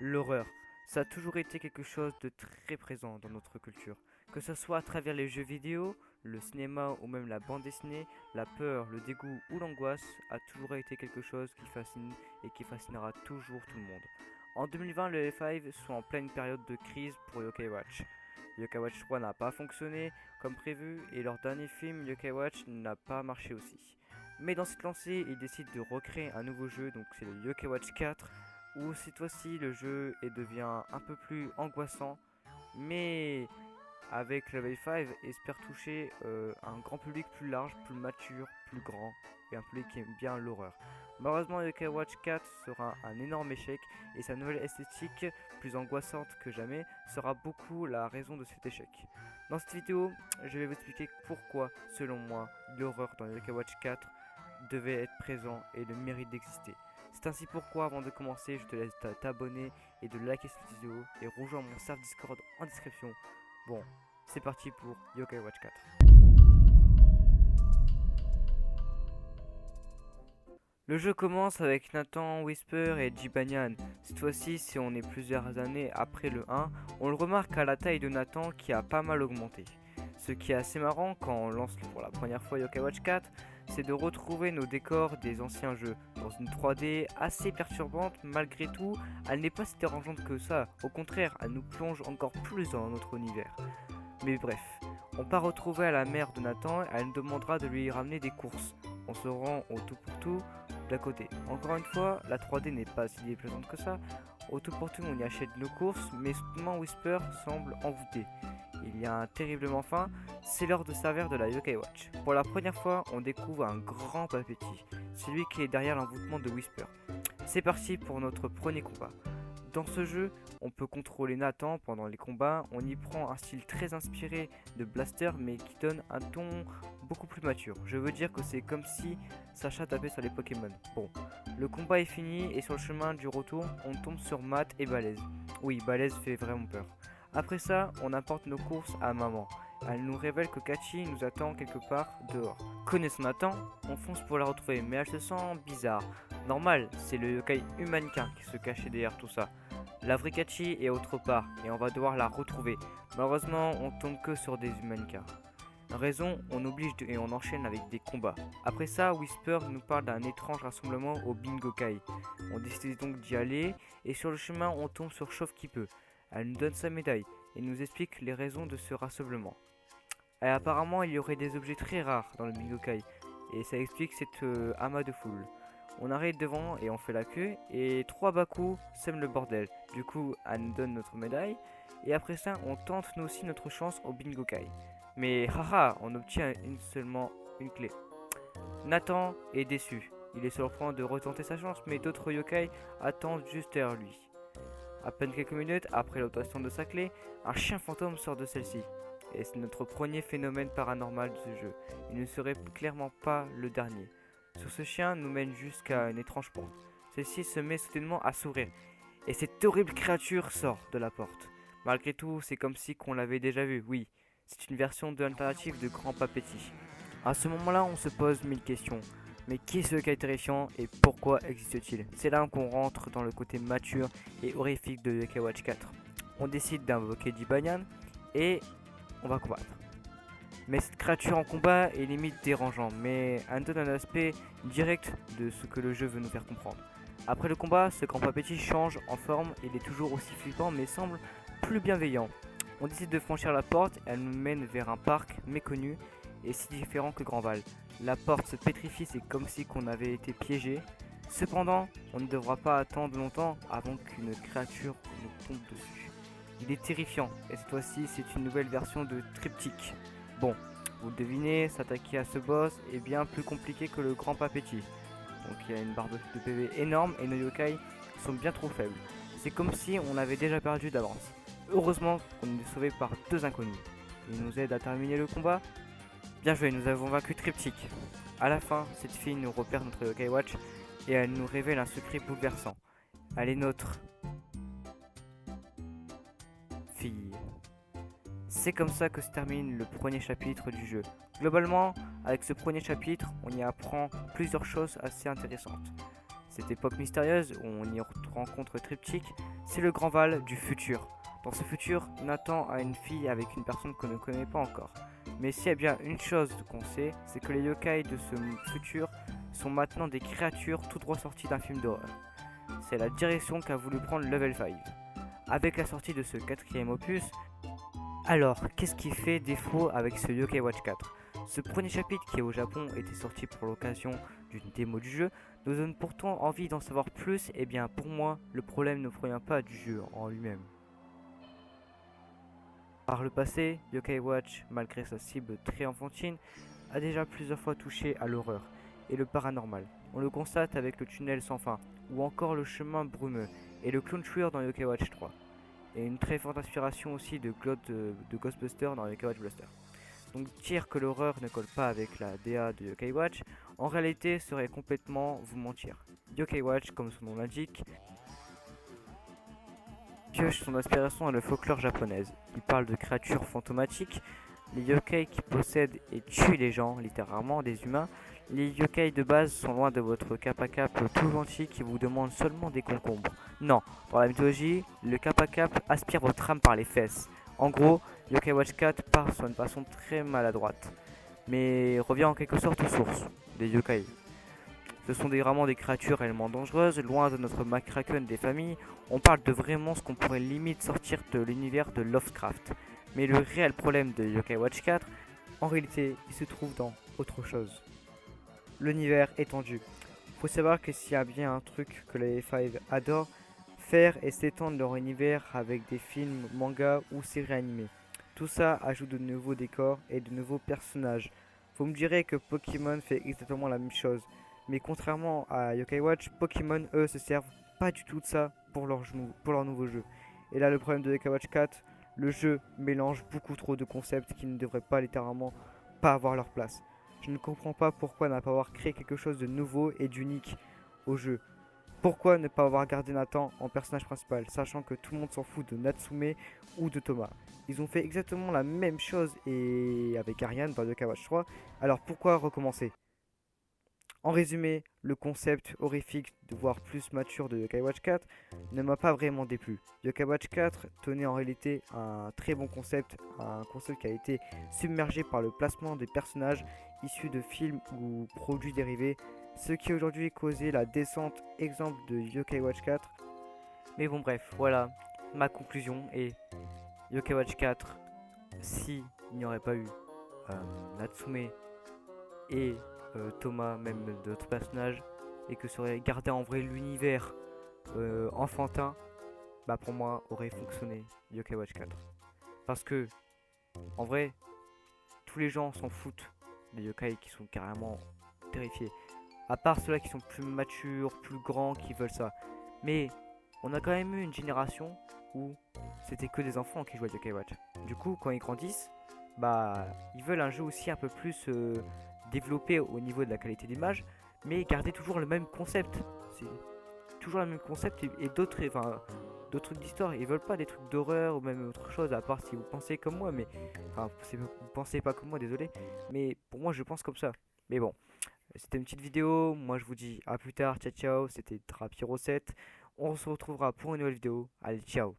L'horreur, ça a toujours été quelque chose de très présent dans notre culture. Que ce soit à travers les jeux vidéo, le cinéma ou même la bande dessinée, la peur, le dégoût ou l'angoisse a toujours été quelque chose qui fascine et qui fascinera toujours tout le monde. En 2020, le F5 sont en pleine période de crise pour Yokai Watch. Yokai Watch 3 n'a pas fonctionné comme prévu et leur dernier film Yokai Watch n'a pas marché aussi. Mais dans cette lancée, ils décident de recréer un nouveau jeu, donc c'est le Yokai Watch 4, où cette fois-ci le jeu devient un peu plus angoissant, mais avec Level 5 espère toucher un grand public plus large, plus mature, plus grand et un public qui aime bien l'horreur. Malheureusement, Yokai Watch 4 sera un énorme échec et sa nouvelle esthétique, plus angoissante que jamais, sera beaucoup la raison de cet échec. Dans cette vidéo, je vais vous expliquer pourquoi, selon moi, l'horreur dans Yokai Watch 4 devait être présent et le mérite d'exister. C'est ainsi pourquoi, avant de commencer, je te laisse t'abonner et de liker cette vidéo et rejoindre mon serveur Discord en description. Bon, c'est parti pour Yokai Watch 4. Le jeu commence avec Nathan, Whisper et Jibanyan. Cette fois-ci, si on est plusieurs années après le 1, on le remarque à la taille de Nathan qui a pas mal augmenté. Ce qui est assez marrant quand on lance pour la première fois Yokai Watch 4, c'est de retrouver nos décors des anciens jeux dans une 3D assez perturbante. Malgré tout, elle n'est pas si dérangeante que ça. Au contraire, elle nous plonge encore plus dans notre univers. Mais bref, on part retrouver à la mère de Nathan, elle nous demandera de lui ramener des courses. On se rend au tout pour tout d'à côté. Encore une fois, la 3D n'est pas si déplaisante que ça. Au tout pour tout, on y achète nos courses, mais soudainement Whisper semble envoûté. Il y a un terriblement faim, c'est l'heure de servir de la Yokai Watch. Pour la première fois, on découvre un grand appétit, celui qui est derrière l'envoûtement de Whisper. C'est parti pour notre premier combat. Dans ce jeu, on peut contrôler Nathan pendant les combats, on y prend un style très inspiré de Blaster mais qui donne un ton beaucoup plus mature. Je veux dire que c'est comme si Sacha tapait sur les Pokémon. Bon, le combat est fini et sur le chemin du retour, on tombe sur Matt et Balèze. Oui, Balèze fait vraiment peur. Après ça, on apporte nos courses à maman. Elle nous révèle que Kachi nous attend quelque part dehors. Connaissant Nathan, on fonce pour la retrouver, mais elle se sent bizarre. Normal, c'est le yokai Humanka qui se cachait derrière tout ça. La vraie Kachi est autre part et on va devoir la retrouver. Malheureusement, on tombe que sur des Humanka. Raison, on oblige et on enchaîne avec des combats. Après ça, Whisper nous parle d'un étrange rassemblement au Bingokai. On décide donc d'y aller et sur le chemin, on tombe sur Chauve qui peut. Elle nous donne sa médaille et nous explique les raisons de ce rassemblement. Et apparemment, il y aurait des objets très rares dans le Bingokai et ça explique cette amas de foule. On arrête devant et on fait la queue et 3 Baku sèment le bordel. Du coup, elle nous donne notre médaille et après ça, on tente nous aussi notre chance au Bingokai. Mais haha, on obtient seulement une clé. Nathan est déçu. Il est sur le point de retenter sa chance, mais d'autres yokai attendent juste derrière lui. À peine quelques minutes après l'obtention de sa clé, un chien fantôme sort de celle-ci. Et c'est notre premier phénomène paranormal de ce jeu. Il ne serait clairement pas le dernier. Sur ce chien nous mène jusqu'à une étrange porte. Celle-ci se met soudainement à s'ouvrir. Et cette horrible créature sort de la porte. Malgré tout, c'est comme si qu'on l'avait déjà vu, oui. C'est une version de l'alternative de Grand Papetti. À ce moment-là, on se pose 1000 questions. Mais qui est ce yokai terrifiant et pourquoi existe-t-il? C'est là qu'on rentre dans le côté mature et horrifique de Yokai Watch 4. On décide d'invoquer Jibanyan et on va combattre. Mais cette créature en combat est limite dérangeant, mais elle donne un aspect direct de ce que le jeu veut nous faire comprendre. Après le combat, ce grand papéti change en forme, il est toujours aussi flippant mais semble plus bienveillant. On décide de franchir la porte, elle nous mène vers un parc méconnu et si différent que Grandval. La porte se pétrifie, c'est comme si on avait été piégé. Cependant, on ne devra pas attendre longtemps avant qu'une créature nous tombe dessus. Il est terrifiant et cette fois-ci c'est une nouvelle version de Triptyque. Bon, vous le devinez, s'attaquer à ce boss est bien plus compliqué que le grand Papetti. Donc il y a une barre de PV énorme et nos yokai sont bien trop faibles. C'est comme si on avait déjà perdu d'avance. Heureusement qu'on est sauvé par 2 inconnus. Ils nous aident à terminer le combat. Bien joué, nous avons vaincu Triptyque. A la fin, cette fille nous repère notre Yokai Watch et elle nous révèle un secret bouleversant. Elle est notre fille. C'est comme ça que se termine le premier chapitre du jeu. Globalement, avec ce premier chapitre, on y apprend plusieurs choses assez intéressantes. Cette époque mystérieuse où on y rencontre Triptyque C'est le Grand Val du futur. Dans ce futur, Nathan a une fille avec une personne qu'on ne connaît pas encore. Mais s'il y a bien une chose qu'on sait, c'est que les yokai de ce futur sont maintenant des créatures tout droit sorties d'un film d'horreur. C'est la direction qu'a voulu prendre Level 5. Avec la sortie de ce quatrième opus, alors qu'est-ce qui fait défaut avec ce Yokai Watch 4? Ce premier chapitre qui au Japon était sorti pour l'occasion d'une démo du jeu nous donne pourtant envie d'en savoir plus, et bien pour moi le problème ne provient pas du jeu en lui-même. Par le passé, Yokai Watch, malgré sa cible très enfantine, a déjà plusieurs fois touché à l'horreur et le paranormal. On le constate avec le tunnel sans fin, ou encore le chemin brumeux, et le clown tueur dans Yokai Watch 3. Et une très forte inspiration aussi de Ghostbusters dans Yokai Watch Blaster. Donc dire que l'horreur ne colle pas avec la DA de Yokai Watch, en réalité serait complètement vous mentir. Yokai Watch, comme son nom l'indique, pioche son inspiration dans le folklore japonaise. Il parle de créatures fantomatiques, les yokai qui possèdent et tuent les gens, littéralement des humains. Les yokai de base sont loin de votre cap tout gentil qui vous demande seulement des concombres. Non, dans la mythologie, le cap aspire votre âme par les fesses. En gros, Yokai Watch 4 part sur une façon très maladroite, mais revient en quelque sorte aux sources des yokai. Ce sont vraiment des créatures réellement dangereuses, loin de notre McCracken des familles. On parle de vraiment ce qu'on pourrait limite sortir de l'univers de Lovecraft. Mais le réel problème de Yokai Watch 4, en réalité, il se trouve dans autre chose. L'univers étendu. Faut savoir que s'il y a bien un truc que les Five adorent faire et s'étendre leur univers avec des films, mangas ou séries animées. Tout ça ajoute de nouveaux décors et de nouveaux personnages. Vous me direz que Pokémon fait exactement la même chose. Mais contrairement à Yokai Watch, Pokémon, eux, se servent pas du tout de ça pour leur nouveau jeu. Et là, le problème de Yokai Watch 4, le jeu mélange beaucoup trop de concepts qui ne devraient pas littéralement pas avoir leur place. Je ne comprends pas pourquoi ne pas avoir créé quelque chose de nouveau et d'unique au jeu. Pourquoi ne pas avoir gardé Nathan en personnage principal, sachant que tout le monde s'en fout de Natsume ou de Thomas. Ils ont fait exactement la même chose et avec Ariane dans Yokai Watch 3, alors pourquoi recommencer? En résumé, le concept horrifique de voir plus mature de Yokai Watch 4 ne m'a pas vraiment déplu. Yokai Watch 4 tenait en réalité un très bon concept, un concept qui a été submergé par le placement des personnages issus de films ou produits dérivés, ce qui aujourd'hui causé la descente exemple de Yokai Watch 4. Mais bon bref, voilà, ma conclusion est Yokai Watch 4, s'il n'y aurait pas eu Natsume et Thomas, même d'autres personnages, et que serait gardé en vrai l'univers enfantin, bah pour moi aurait fonctionné Yokai Watch 4. Parce que, en vrai, tous les gens s'en foutent des yokai qui sont carrément terrifiés. À part ceux-là qui sont plus matures, plus grands, qui veulent ça. Mais on a quand même eu une génération où c'était que des enfants qui jouaient à Yokai Watch. Du coup, quand ils grandissent, bah ils veulent un jeu aussi un peu plus développé au niveau de la qualité d'image, mais garder toujours le même concept. C'est toujours le même concept et d'autres trucs d'histoire. Ils veulent pas des trucs d'horreur ou même autre chose, à part si vous pensez comme moi, mais enfin vous pensez pas comme moi, désolé, mais pour moi je pense comme ça. Mais bon, c'était une petite vidéo, moi je vous dis à plus tard, ciao ciao, c'était Trapiro7, on se retrouvera pour une nouvelle vidéo, allez ciao.